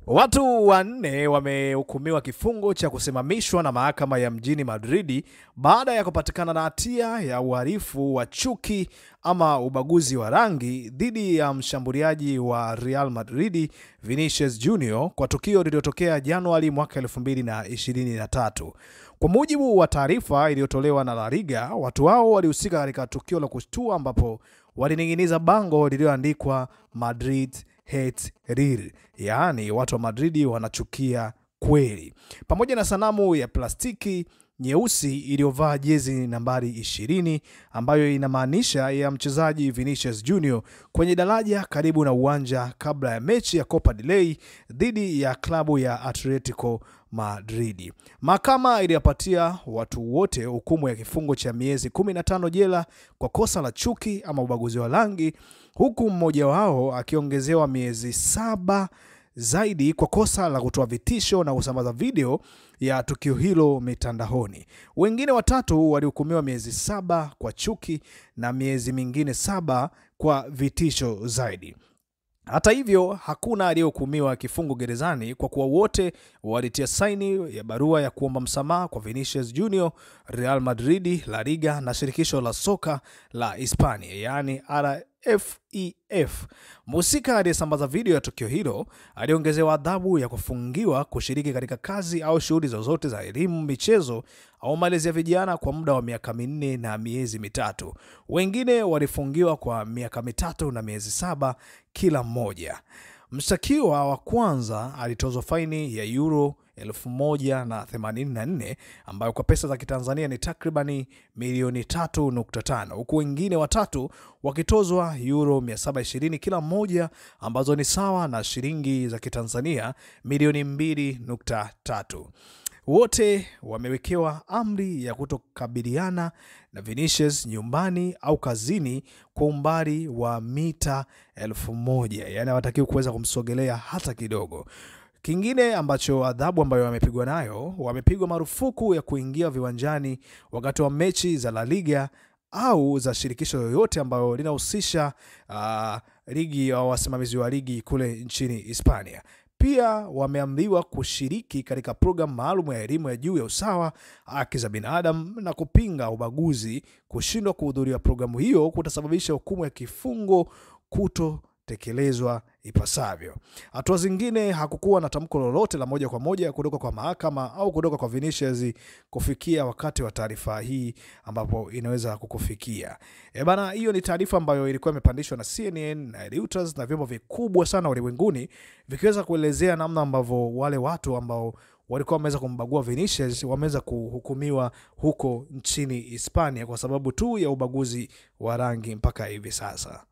Watu wanne wamehukumiwa kifungo cha kusimamishwa na mahakama ya mjini Madrid baada ya kupatikana na hatia ya uhalifu wa chuki ama ubaguzi wa rangi dhidi ya mshambuliaji wa Real Madrid Vinicius Junior kwa tukio lililotokea Januari mwaka 2023. Kwa mujibu wa taarifa iliyotolewa na La Liga, watu hao walihusika katika tukio la kushtua ambapo walining'iniza bango lililoandikwa Madrid Hate Real, yaani watu wa Madrid wanachukia kweli, pamoja na sanamu ya plastiki nyeusi iliyovaa jezi nambari 20 ambayo inamaanisha ya mchezaji Vinicius Junior kwenye daraja karibu na uwanja kabla ya mechi ya Copa del Rey dhidi ya klabu ya Atletico Madrid. Mahakama iliyapatia watu wote hukumu ya kifungo cha miezi 15 jela kwa kosa la chuki ama ubaguzi wa rangi, huku mmoja wao akiongezewa miezi 7 zaidi kwa kosa la kutoa vitisho na kusambaza video ya tukio hilo mitandaoni. Wengine watatu walihukumiwa miezi 7 kwa chuki na miezi mingine 7 kwa vitisho zaidi. Hata hivyo, hakuna aliyehukumiwa kifungo gerezani kwa kuwa wote walitia saini ya barua ya kuomba msamaha kwa Vinicius Junior, Real Madrid, La Liga na shirikisho la soka la Hispania, yani RFEF. Mhusika aliyesambaza video ya tukio hilo aliongezewa adhabu ya kufungiwa kushiriki katika kazi au shughuli zozote za elimu, michezo au malezi ya vijana kwa muda wa miaka 4 na miezi 3. Wengine walifungiwa kwa miaka 3 na miezi 7 kila mmoja. Mshtakiwa wa kwanza alitozwa faini ya euro 1084 ambayo kwa pesa za Kitanzania ni takribani milioni 3.5, huku wengine watatu wakitozwa euro 720 kila mmoja ambazo ni sawa na shilingi za Kitanzania milioni 2.3. Wote wamewekewa amri ya kutokabiliana na Vinicius nyumbani au kazini kwa umbali wa mita 1000, yani hawatakiwi kuweza kumsogelea hata kidogo. Kingine ambacho adhabu ambayo wamepigwa nayo, wamepigwa marufuku ya kuingia viwanjani wakati wa mechi za La Liga au za shirikisho yoyote ambayo linahusisha ligi au wasimamizi wa ligi kule nchini Hispania. Pia wameamriwa kushiriki katika programu maalum ya elimu ya juu ya usawa, haki za binadamu na kupinga ubaguzi. Kushindwa kuhudhuria programu hiyo kutasababisha hukumu ya kifungo kutotekelezwa ipasavyo. Hatua zingine, hakukuwa na tamko lolote la moja kwa moja kutoka kwa mahakama au kutoka kwa Vinicius kufikia wakati wa taarifa hii ambapo inaweza kukufikia. Bana, hiyo ni taarifa ambayo ilikuwa imepandishwa na CNN na Reuters na vyombo vikubwa sana ulimwenguni vikiweza kuelezea namna ambavyo wale watu ambao walikuwa wameweza kumbagua Vinicius wameweza kuhukumiwa huko nchini Hispania kwa sababu tu ya ubaguzi wa rangi mpaka hivi sasa.